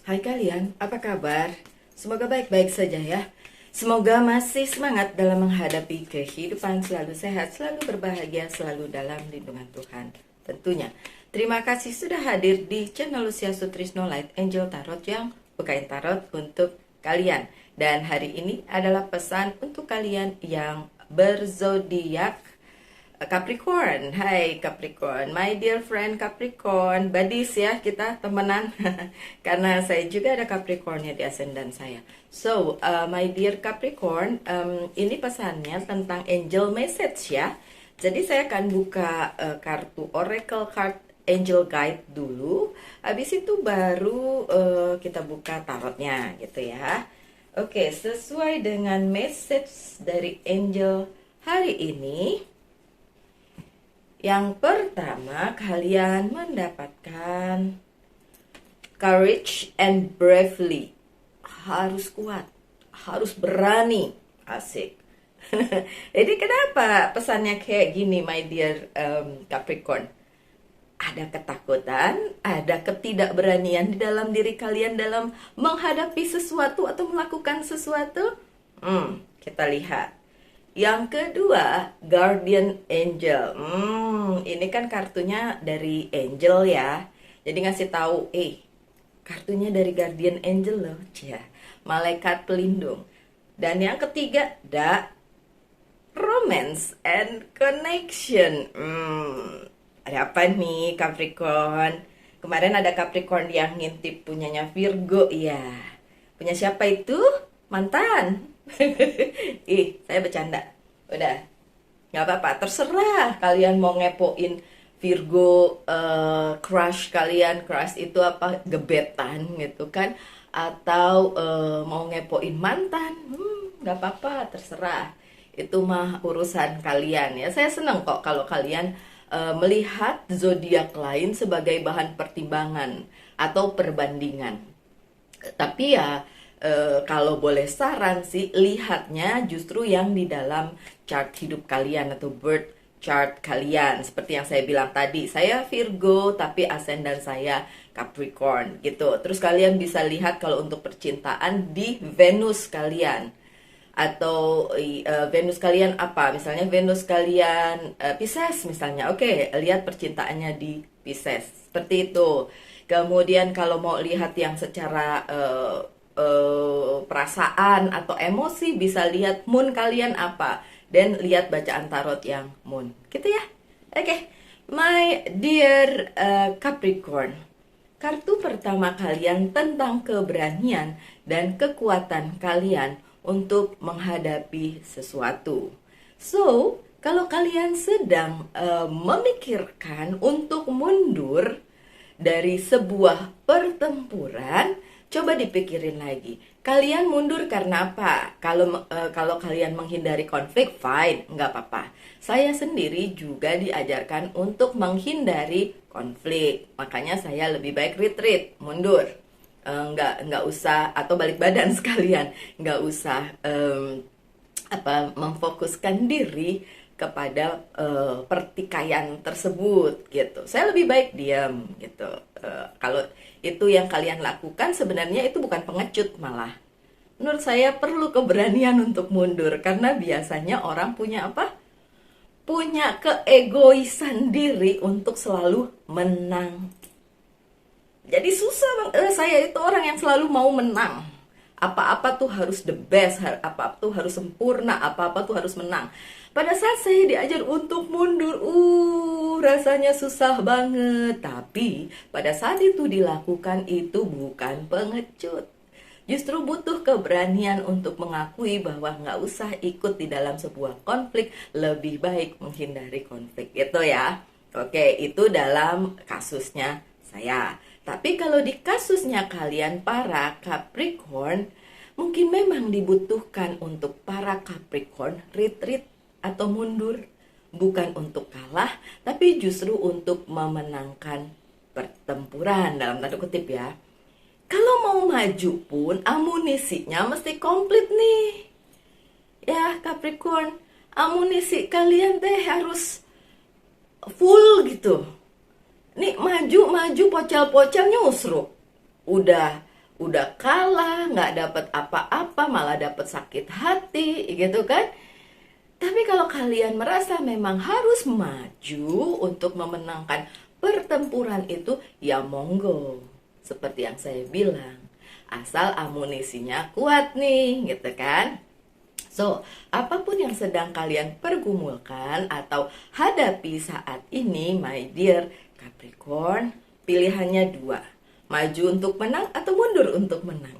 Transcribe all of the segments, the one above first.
Hai kalian, apa kabar? Semoga baik-baik saja ya. Semoga masih semangat dalam menghadapi kehidupan, selalu sehat, selalu berbahagia, selalu dalam lindungan Tuhan. Tentunya, terima kasih sudah hadir di channel Lucia Sutrisno Light Angel Tarot yang bukain tarot untuk kalian. Dan hari ini adalah pesan untuk kalian yang berzodiak Capricorn. Hai Capricorn, my dear friend Capricorn, buddies ya, kita temenan. Karena saya juga ada Capricornnya di ascendant saya. So, my dear Capricorn, ini pesannya tentang angel message ya. Jadi saya akan buka kartu Oracle card Angel Guide dulu. Habis itu baru kita buka tarotnya gitu ya. Oke, sesuai dengan message dari angel hari ini. Yang pertama, kalian mendapatkan courage and bravely. Harus kuat, harus berani. Asik. Jadi kenapa pesannya kayak gini, my dear Capricorn? Ada ketakutan, ada ketidakberanian di dalam diri kalian dalam menghadapi sesuatu atau melakukan sesuatu? Kita lihat. Yang kedua, Guardian Angel. Ini kan kartunya dari Angel ya. Jadi ngasih tahu, kartunya dari Guardian Angel loh, malaikat pelindung. Dan yang ketiga, Romance and Connection. Ada apa nih Capricorn? Kemarin ada Capricorn yang ngintip punyanya Virgo ya. Punya siapa itu? Mantan. Saya bercanda. Udah, nggak apa-apa, terserah kalian mau ngepoin Virgo, crush kalian. Crush itu apa? Gebetan gitu kan. Atau mau ngepoin mantan, nggak apa-apa, terserah. Itu mah urusan kalian ya. Saya senang kok kalau kalian melihat zodiak lain sebagai bahan pertimbangan atau perbandingan. Tapi ya, kalau boleh saran sih, lihatnya justru yang di dalam chart hidup kalian atau birth chart kalian. Seperti yang saya bilang tadi, saya Virgo tapi ascendant saya Capricorn gitu. Terus kalian bisa lihat kalau untuk percintaan di Venus kalian. Atau Venus kalian apa? Misalnya Venus kalian Pisces misalnya. Oke, lihat percintaannya di Pisces. Seperti itu. Kemudian kalau mau lihat yang secara perasaan atau emosi, bisa lihat moon kalian apa dan lihat bacaan tarot yang moon gitu ya. Oke, my dear Capricorn, kartu pertama kalian tentang keberanian dan kekuatan kalian untuk menghadapi sesuatu. So, kalau kalian sedang memikirkan untuk mundur dari sebuah pertempuran, coba dipikirin lagi. Kalian mundur karena apa? Kalau kalian menghindari konflik, fine, nggak apa-apa. Saya sendiri juga diajarkan untuk menghindari konflik. Makanya saya lebih baik retreat, mundur. Nggak usah, atau balik badan sekalian. Nggak usah memfokuskan diri kepada pertikaian tersebut gitu. Saya lebih baik diam gitu. Kalau itu yang kalian lakukan, sebenarnya itu bukan pengecut, malah menurut saya perlu keberanian untuk mundur. Karena biasanya orang punya apa? Punya keegoisan diri untuk selalu menang. Jadi susah, saya itu orang yang selalu mau menang. Apa-apa tuh harus the best, apa-apa tuh harus sempurna, apa-apa tuh harus menang. Pada saat saya diajar untuk mundur, rasanya susah banget. Tapi pada saat itu dilakukan, itu bukan pengecut. Justru butuh keberanian untuk mengakui bahwa nggak usah ikut di dalam sebuah konflik, lebih baik menghindari konflik. Itu ya. Oke, itu dalam kasusnya saya. Tapi kalau di kasusnya kalian para Capricorn, mungkin memang dibutuhkan untuk para Capricorn retreat atau mundur. Bukan untuk kalah, tapi justru untuk memenangkan pertempuran, dalam tanda kutip ya. Kalau mau maju pun amunisinya mesti komplit nih. Ya Capricorn, amunisi kalian harus full gitu. Nih maju pocel-pocel nyusruk. Udah udah kalah, nggak dapet apa-apa, malah dapet sakit hati, gitu kan? Tapi kalau kalian merasa memang harus maju untuk memenangkan pertempuran itu, ya monggo. Seperti yang saya bilang, asal amunisinya kuat nih, gitu kan? So, apapun yang sedang kalian pergumulkan atau hadapi saat ini, my dear Capricorn, pilihannya dua. Maju untuk menang atau mundur untuk menang.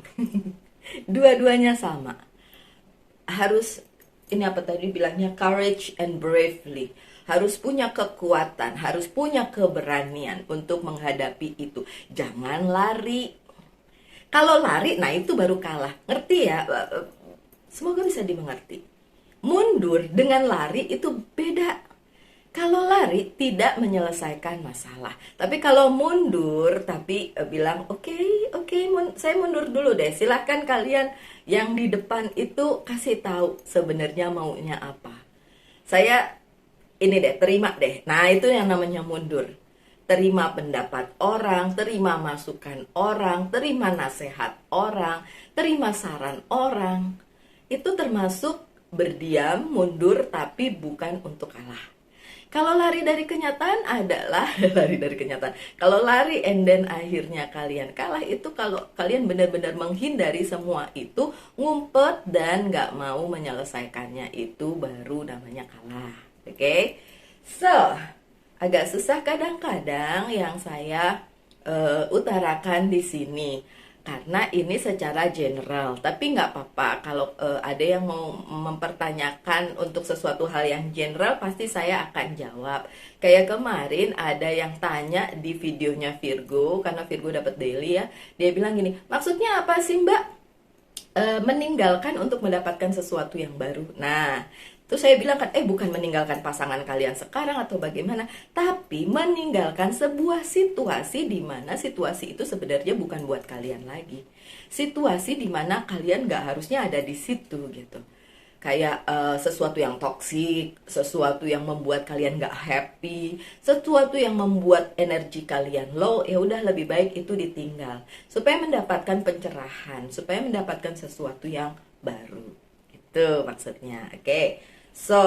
Dua-duanya sama. Harus, ini apa tadi bilangnya, courage and bravely. Harus punya kekuatan, harus punya keberanian untuk menghadapi itu. Jangan lari. Kalau lari, nah itu baru kalah. Ngerti ya? Semoga bisa dimengerti. Mundur dengan lari itu beda. Kalau lari tidak menyelesaikan masalah. Tapi kalau mundur tapi bilang oke, saya mundur dulu deh. Silahkan kalian yang di depan itu kasih tahu sebenarnya maunya apa. Saya ini deh, terima deh. Nah, itu yang namanya mundur. Terima pendapat orang, terima masukan orang, terima nasihat orang, terima saran orang. Itu termasuk berdiam, mundur, tapi bukan untuk kalah. Kalau lari dari kenyataan adalah lari dari kenyataan. Kalau lari and then akhirnya kalian kalah, itu kalau kalian benar-benar menghindari semua itu, ngumpet dan nggak mau menyelesaikannya, itu baru namanya kalah. Oke? So, agak susah kadang-kadang yang saya utarakan di sini. Karena ini secara general, tapi nggak apa-apa kalau ada yang mau mempertanyakan untuk sesuatu hal yang general, pasti saya akan jawab. Kayak kemarin ada yang tanya di videonya Virgo, karena Virgo dapat daily ya, dia bilang gini, maksudnya apa sih Mbak? Meninggalkan untuk mendapatkan sesuatu yang baru. Nah, terus saya bilang kan, bukan meninggalkan pasangan kalian sekarang atau bagaimana, tapi meninggalkan sebuah situasi di mana situasi itu sebenarnya bukan buat kalian lagi. Situasi di mana kalian gak harusnya ada di situ gitu. Kayak sesuatu yang toksik, sesuatu yang membuat kalian gak happy, sesuatu yang membuat energi kalian low, ya udah lebih baik itu ditinggal supaya mendapatkan pencerahan, supaya mendapatkan sesuatu yang baru. Itu maksudnya. Oke. So,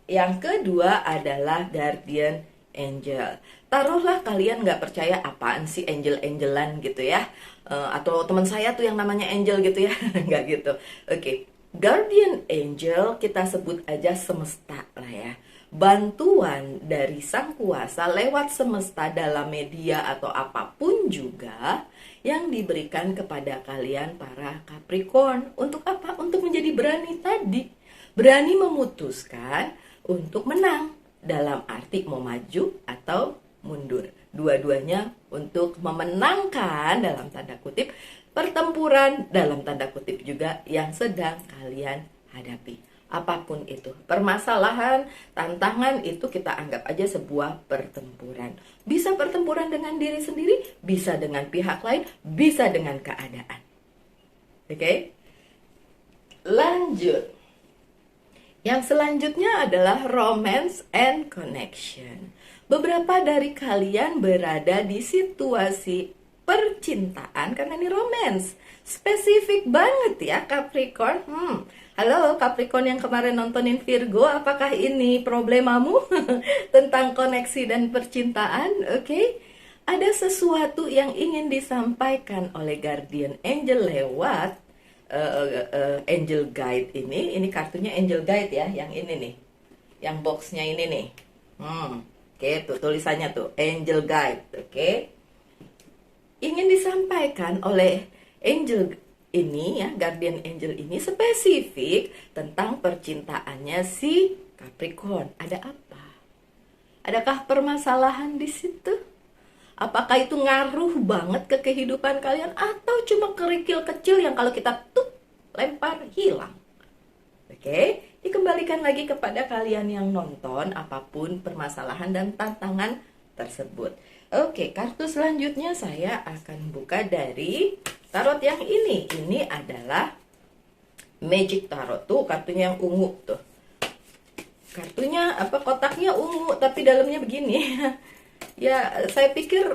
yang kedua adalah guardian angel. Taruhlah kalian nggak percaya apaan sih angel-angelan gitu ya. Atau teman saya tuh yang namanya angel gitu ya. Nggak gitu. Oke. Guardian angel kita sebut aja semesta lah ya. Bantuan dari sang kuasa lewat semesta dalam media atau apapun juga yang diberikan kepada kalian para Capricorn. Untuk apa? Untuk menjadi berani tadi. Berani memutuskan untuk menang. Dalam arti mau maju atau mundur. Dua-duanya untuk memenangkan dalam tanda kutip pertempuran dalam tanda kutip juga yang sedang kalian hadapi. Apapun itu, permasalahan, tantangan itu kita anggap aja sebuah pertempuran. Bisa pertempuran dengan diri sendiri, bisa dengan pihak lain, bisa dengan keadaan. Oke? Lanjut. Yang selanjutnya adalah romance and connection. Beberapa dari kalian berada di situasi percintaan karena ini romance. Spesifik banget ya Capricorn. Halo Capricorn yang kemarin nontonin Virgo, apakah ini problemamu tentang koneksi dan percintaan? Oke. Ada sesuatu yang ingin disampaikan oleh guardian angel lewat angel guide ini. Ini kartunya angel guide ya, yang ini nih. Yang boxnya ini nih. Oke, tuh tulisannya tuh angel guide, oke. Ingin disampaikan oleh angel ini ya, guardian angel ini spesifik tentang percintaannya si Capricorn. Ada apa? Adakah permasalahan di situ? Apakah itu ngaruh banget ke kehidupan kalian atau cuma kerikil kecil yang kalau kita lempar hilang? Oke, dikembalikan lagi kepada kalian yang nonton apapun permasalahan dan tantangan tersebut. Oke, kartu selanjutnya saya akan buka dari tarot yang ini. Ini adalah Magic Tarot. Tuh, kartunya yang ungu tuh. Kartunya kotaknya ungu tapi dalamnya begini. Ya, saya pikir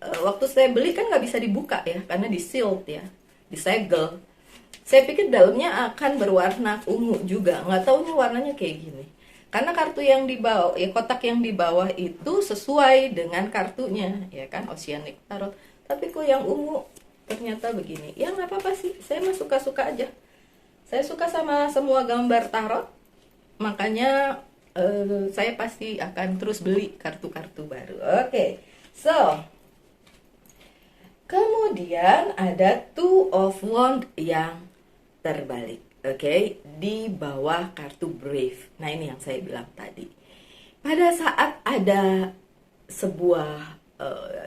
waktu saya beli kan nggak bisa dibuka ya, karena di sealed ya, disegel. Saya pikir dalamnya akan berwarna ungu juga, nggak taunya warnanya kayak gini. Karena kartu yang di bawah, ya kotak yang di bawah itu sesuai dengan kartunya, ya kan, Oceanic Tarot. Tapi kok yang ungu ternyata begini. Ya nggak apa-apa sih, saya mah suka-suka aja. Saya suka sama semua gambar tarot, makanya saya pasti akan terus beli kartu-kartu baru. Oke, so kemudian ada Two of Wands yang terbalik, oke, di bawah kartu Brave. Nah ini yang saya bilang tadi. Pada saat ada sebuah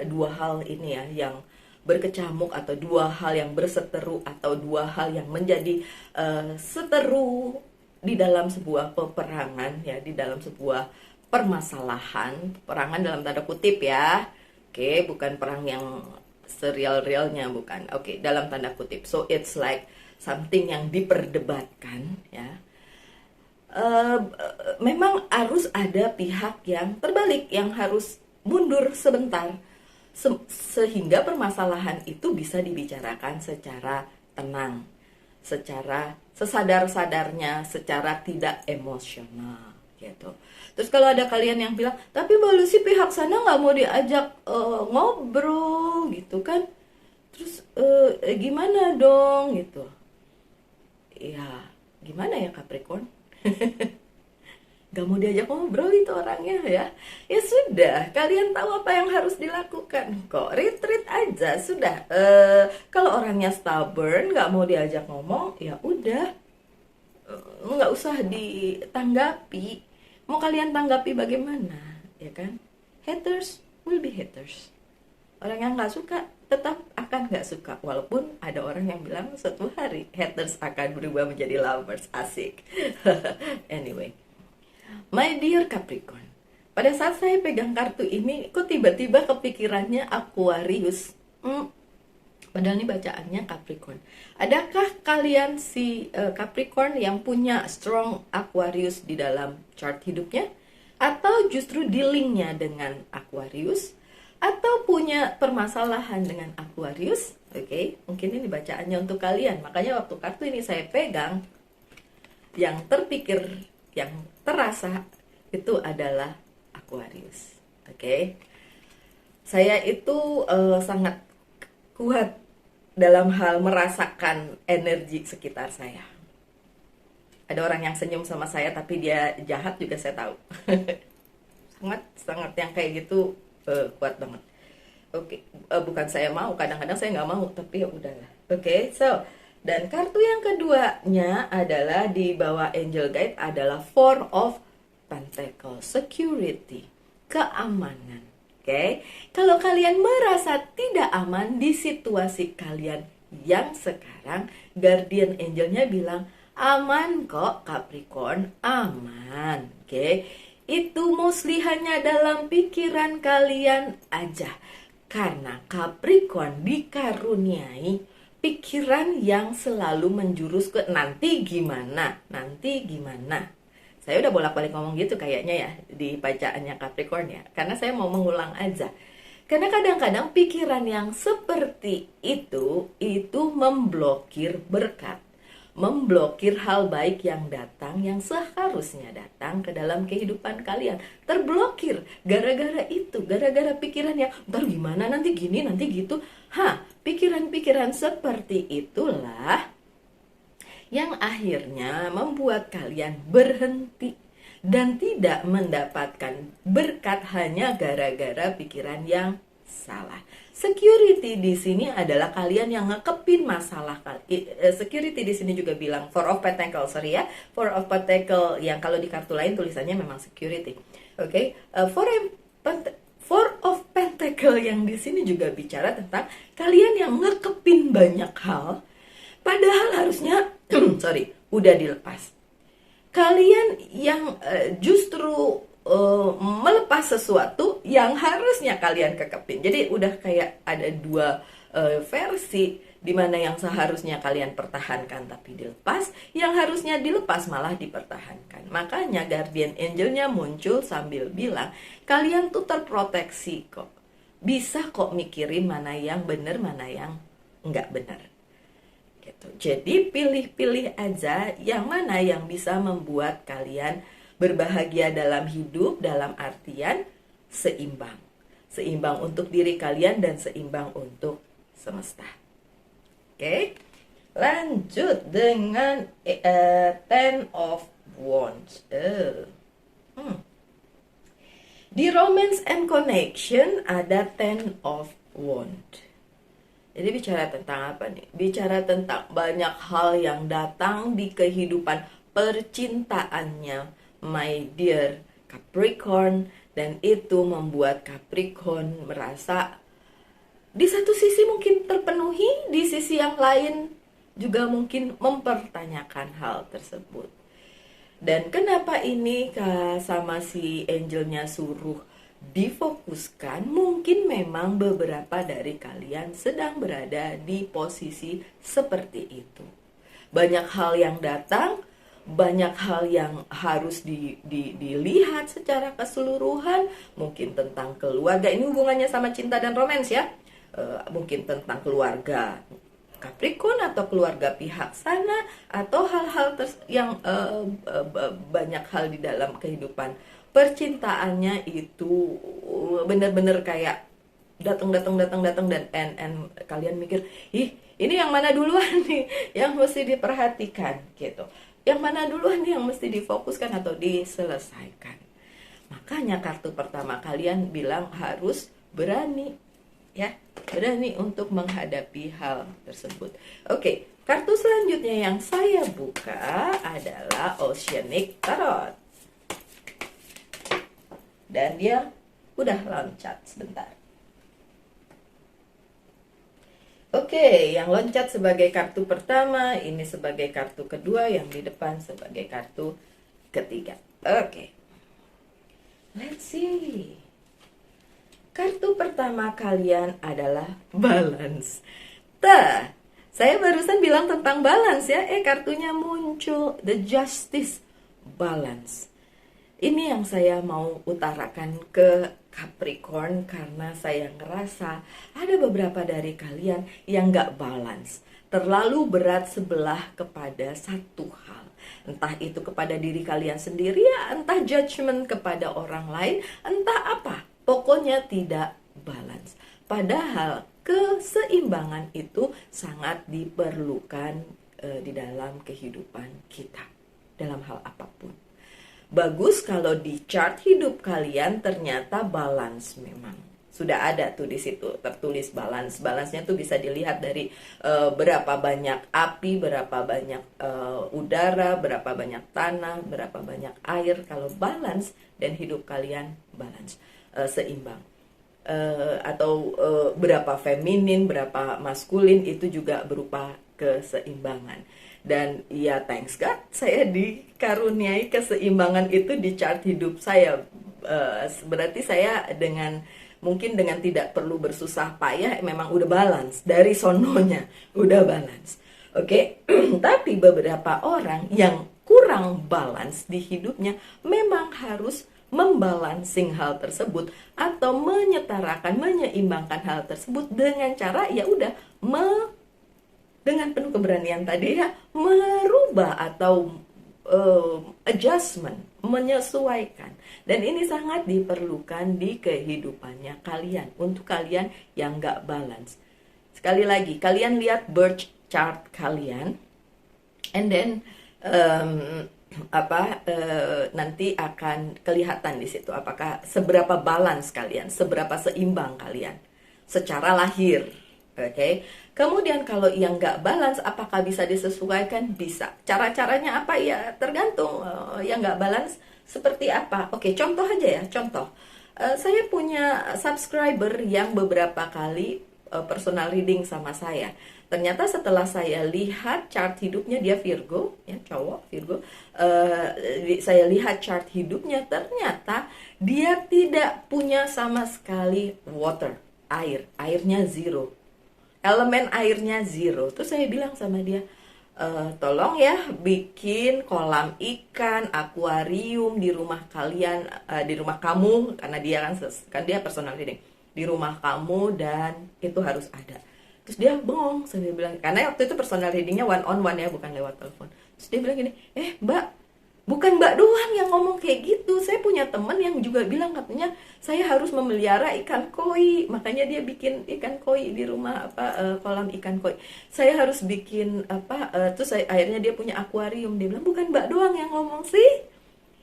dua hal ini ya yang berkecamuk, atau dua hal yang berseteru, atau dua hal yang menjadi seteru di dalam sebuah peperangan ya, di dalam sebuah permasalahan, peperangan dalam tanda kutip ya. Oke, bukan perang yang serial-realnya, bukan. Oke, dalam tanda kutip. So it's like something yang diperdebatkan ya. Memang harus ada pihak yang terbalik, yang harus mundur sebentar, sehingga permasalahan itu bisa dibicarakan secara tenang, secara sesadar-sadarnya, secara tidak emosional gitu. Terus kalau ada kalian yang bilang, tapi baru sih pihak sana nggak mau diajak ngobrol gitu kan, terus gimana dong gitu. Ya gimana ya Capricorn? Gak mau diajak ngobrol itu orangnya ya. Ya sudah, kalian tahu apa yang harus dilakukan kok. Retreat aja sudah. Kalau orangnya stubborn, gak mau diajak ngomong, ya udah, nggak usah ditanggapi. Mau kalian tanggapi bagaimana, ya kan? Haters will be haters. Orang yang nggak suka tetap akan nggak suka, walaupun ada orang yang bilang suatu hari haters akan berubah menjadi lovers. Asik. Anyway, my dear Capricorn, pada saat saya pegang kartu ini, kok tiba-tiba kepikirannya Aquarius. Padahal ini bacaannya Capricorn. Adakah kalian si Capricorn yang punya strong Aquarius di dalam chart hidupnya? Atau justru dealingnya dengan Aquarius? Atau punya permasalahan dengan Aquarius? Oke, mungkin ini bacaannya untuk kalian. Makanya waktu kartu ini saya pegang, yang terpikir, yang terasa itu adalah Aquarius. Oke, saya itu sangat kuat dalam hal merasakan energi sekitar saya. Ada orang yang senyum sama saya tapi dia jahat juga saya tahu. sangat yang kayak gitu kuat banget. Oke, bukan saya mau, kadang-kadang saya nggak mau, tapi ya udahlah. Oke, so dan kartu yang keduanya adalah di bawah Angel Guide adalah Four of Pentacles, security, keamanan. Oke, kalau kalian merasa tidak aman di situasi kalian yang sekarang, Guardian Angelnya bilang aman kok Capricorn, aman. Oke, itu mostly hanya dalam pikiran kalian aja. Karena Capricorn dikaruniai pikiran yang selalu menjurus ke nanti gimana, nanti gimana. Saya udah bolak-balik ngomong gitu kayaknya ya di bacaannya Capricorn ya. Karena saya mau mengulang aja. Karena kadang-kadang pikiran yang seperti itu memblokir berkat, memblokir hal baik yang datang, yang seharusnya datang ke dalam kehidupan kalian. Terblokir gara-gara itu, gara-gara pikiran yang ntar gimana, nanti gini, nanti gitu. Pikiran-pikiran seperti itulah yang akhirnya membuat kalian berhenti dan tidak mendapatkan berkat hanya gara-gara pikiran yang salah. Security di sini adalah kalian yang ngekepin masalah. Security di sini juga bilang Four of Pentacles, sorry ya. Four of Pentacles yang kalau di kartu lain tulisannya memang security. Oke, Four of Pentacles yang di sini juga bicara tentang kalian yang ngekepin banyak hal, padahal harusnya udah dilepas. Kalian yang justru melepas sesuatu yang harusnya kalian kekepin. Jadi udah kayak ada dua versi, dimana yang seharusnya kalian pertahankan tapi dilepas, yang harusnya dilepas malah dipertahankan. Makanya Guardian Angelnya muncul sambil bilang kalian tuh terproteksi kok. bisa kok mikirin mana yang benar, mana yang nggak benar. Gitu. Jadi pilih-pilih aja yang mana yang bisa membuat kalian berbahagia dalam hidup, dalam artian seimbang. Seimbang untuk diri kalian dan seimbang untuk semesta. Oke, lanjut dengan Ten of Wands. Di Romance and Connection ada Ten of Wands. Jadi bicara tentang apa nih? Bicara tentang banyak hal yang datang di kehidupan percintaannya my dear Capricorn, dan itu membuat Capricorn merasa di satu sisi mungkin terpenuhi, di sisi yang lain juga mungkin mempertanyakan hal tersebut. Dan kenapa ini sama si angelnya suruh difokuskan? Mungkin memang beberapa dari kalian sedang berada di posisi seperti itu. Banyak hal yang datang, banyak hal yang harus dilihat secara keseluruhan. Mungkin tentang keluarga, ini hubungannya sama cinta dan romans ya. Mungkin tentang keluarga Capricorn atau keluarga pihak sana, atau hal-hal yang banyak hal di dalam kehidupan percintaannya itu benar-benar kayak datang dan kalian mikir, ih ini yang mana duluan nih yang mesti diperhatikan gitu, yang mana duluan nih yang mesti difokuskan atau diselesaikan. Makanya kartu pertama kalian bilang harus berani, ya, berani untuk menghadapi hal tersebut. Oke, kartu selanjutnya yang saya buka adalah Oceanic Tarot. Dan dia udah loncat sebentar. Oke, yang loncat sebagai kartu pertama, ini sebagai kartu kedua, yang di depan sebagai kartu ketiga. Oke, let's see. Kartu pertama kalian adalah balance. Saya barusan bilang tentang balance ya. Kartunya muncul, the justice, balance. Ini yang saya mau utarakan ke Capricorn, karena saya ngerasa ada beberapa dari kalian yang gak balance. Terlalu berat sebelah kepada satu hal. Entah itu kepada diri kalian sendiri ya, entah judgment kepada orang lain, entah apa. Pokoknya tidak balance. Padahal keseimbangan itu sangat diperlukan di dalam kehidupan kita, dalam hal apapun. Bagus kalau di chart hidup kalian ternyata balance memang. Sudah ada tuh di situ tertulis balance. Balance-nya tuh bisa dilihat dari berapa banyak api, berapa banyak udara, berapa banyak tanah, berapa banyak air. Kalau balance dan hidup kalian balance, seimbang. Atau berapa feminin, berapa maskulin, itu juga berupa keseimbangan. Dan ya thanks God, saya dikaruniai keseimbangan itu di chart hidup saya. Berarti saya mungkin dengan tidak perlu bersusah payah memang udah balance dari sononya, udah balance. Oke. Tapi beberapa orang yang kurang balance di hidupnya memang harus membalancing hal tersebut atau menyetarakan, menyeimbangkan hal tersebut dengan cara ya udah dengan penuh keberanian tadi ya, merubah atau adjustment, menyesuaikan. Dan ini sangat diperlukan di kehidupannya kalian, untuk kalian yang gak balance. Sekali lagi, kalian lihat birth chart kalian, and then nanti akan kelihatan di situ apakah seberapa balance kalian, seberapa seimbang kalian secara lahir. Oke. Kemudian kalau yang nggak balance, apakah bisa disesuaikan? Bisa. Cara-caranya apa ya? Tergantung yang nggak balance seperti apa. Oke, contoh aja ya. Contoh, saya punya subscriber yang beberapa kali personal reading sama saya. Ternyata setelah saya lihat chart hidupnya, dia Virgo, ya cowok Virgo. Saya lihat chart hidupnya, ternyata dia tidak punya sama sekali water, airnya zero. Elemen airnya zero. Terus saya bilang sama dia, tolong ya bikin kolam ikan, akuarium di rumah kalian, di rumah kamu, karena dia kan dia personal reading. di rumah kamu dan itu harus ada. Terus dia bengong, saya bilang, karena waktu itu personal readingnya one on one ya, bukan lewat telepon. Terus dia bilang gini, mbak, bukan mbak doang yang ngomong kayak gitu, saya punya teman yang juga bilang katanya saya harus memelihara ikan koi, makanya dia bikin ikan koi di rumah, kolam ikan koi. Saya harus bikin terus akhirnya dia punya akuarium. Dia bilang bukan mbak doang yang ngomong sih,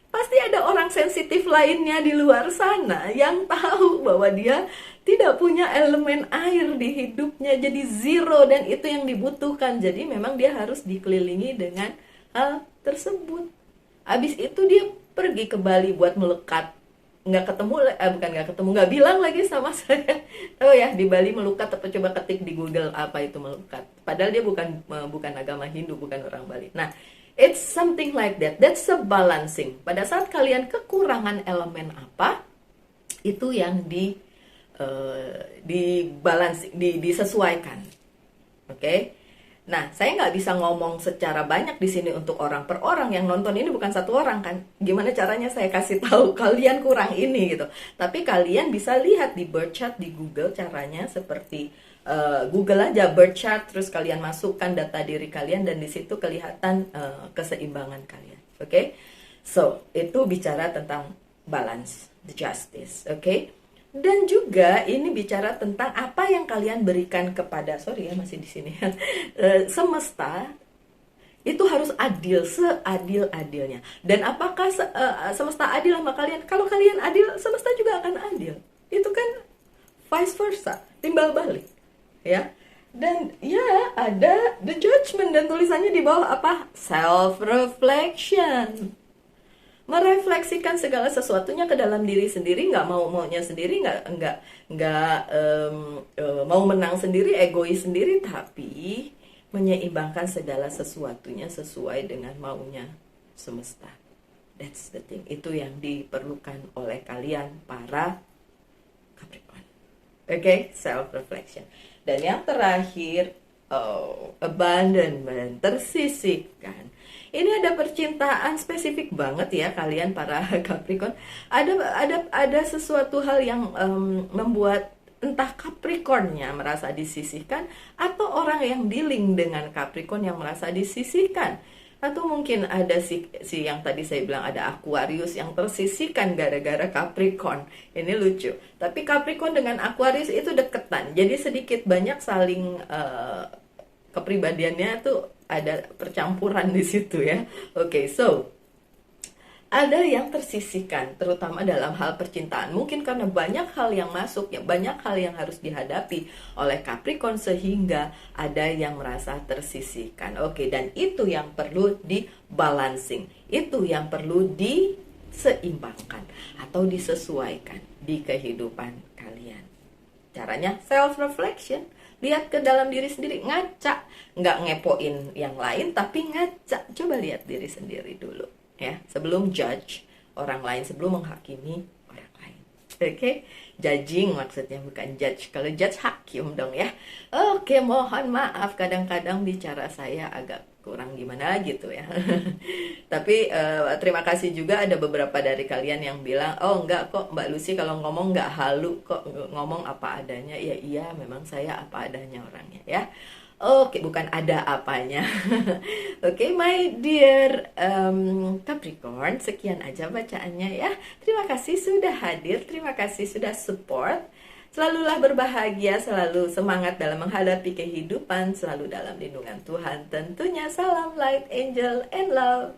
pasti ada orang sensitif lainnya di luar sana yang tahu bahwa dia tidak punya elemen air di hidupnya, jadi zero, dan itu yang dibutuhkan. Jadi memang dia harus dikelilingi dengan hal tersebut. Abis itu dia pergi ke Bali buat melekat, nggak ketemu, bukan nggak ketemu, nggak bilang lagi sama saya. Oh ya, di Bali melukat, apa coba ketik di Google apa itu melukat. Padahal dia bukan agama Hindu, bukan orang Bali. Nah, it's something like that. That's a balancing. Pada saat kalian kekurangan elemen apa, itu yang disesuaikan. Oke? Nah, saya nggak bisa ngomong secara banyak di sini untuk orang per orang. Yang nonton ini bukan satu orang kan. Gimana caranya saya kasih tahu kalian kurang ini gitu. Tapi kalian bisa lihat di birth chart di Google caranya seperti Google aja birth chart, terus kalian masukkan data diri kalian dan di situ kelihatan keseimbangan kalian. Oke? So, itu bicara tentang balance, the justice, oke? Dan juga ini bicara tentang apa yang kalian berikan kepada, masih di sini, semesta, itu harus adil, seadil-adilnya. Dan apakah semesta adil sama kalian? Kalau kalian adil, semesta juga akan adil. Itu kan vice versa, timbal balik, ya. Dan ya ada the judgment, dan tulisannya di bawah apa? Self-reflection. Merefleksikan segala sesuatunya ke dalam diri sendiri, nggak maunya sendiri, nggak mau menang sendiri, egois sendiri, tapi menyeimbangkan segala sesuatunya sesuai dengan maunya semesta. That's the thing. Itu yang diperlukan oleh kalian para Capricorn. Oke, self-reflection. Dan yang terakhir, abandonment, tersisihkan. Ini ada percintaan spesifik banget ya kalian para Capricorn. Ada sesuatu hal yang membuat entah Capricornnya merasa disisihkan atau orang yang dealing dengan Capricorn yang merasa disisihkan. Atau mungkin ada si yang tadi saya bilang ada Aquarius yang tersisihkan gara-gara Capricorn. Ini lucu. Tapi Capricorn dengan Aquarius itu deketan. Jadi sedikit banyak saling kepribadiannya tuh ada percampuran di situ ya. Oke, so ada yang tersisihkan, terutama dalam hal percintaan. Mungkin karena banyak hal yang masuk, ya banyak hal yang harus dihadapi oleh Capricorn sehingga ada yang merasa tersisihkan. Oke, dan itu yang perlu dibalancing. Itu yang perlu diseimbangkan atau disesuaikan di kehidupan kalian. Caranya self-reflection. Lihat ke dalam diri sendiri, ngaca, nggak ngepoin yang lain, tapi ngaca. Coba lihat diri sendiri dulu, ya, sebelum judge orang lain, sebelum menghakimi orang lain. Oke? Judging maksudnya, bukan judge. Kalau judge hakim dong ya. Oke, mohon maaf kadang-kadang bicara saya agak kurang gimana gitu ya. Tapi terima kasih juga ada beberapa dari kalian yang bilang, oh enggak kok Mbak Lucy kalau ngomong enggak halu kok, ngomong apa adanya. Ya iya, memang saya apa adanya orangnya ya. Oke, bukan ada apanya. Oke, my dear Capricorn, sekian aja bacaannya ya. Terima kasih sudah hadir, terima kasih sudah support. Selalulah berbahagia, selalu semangat dalam menghadapi kehidupan, selalu dalam lindungan Tuhan tentunya. Salam light, angel, and love.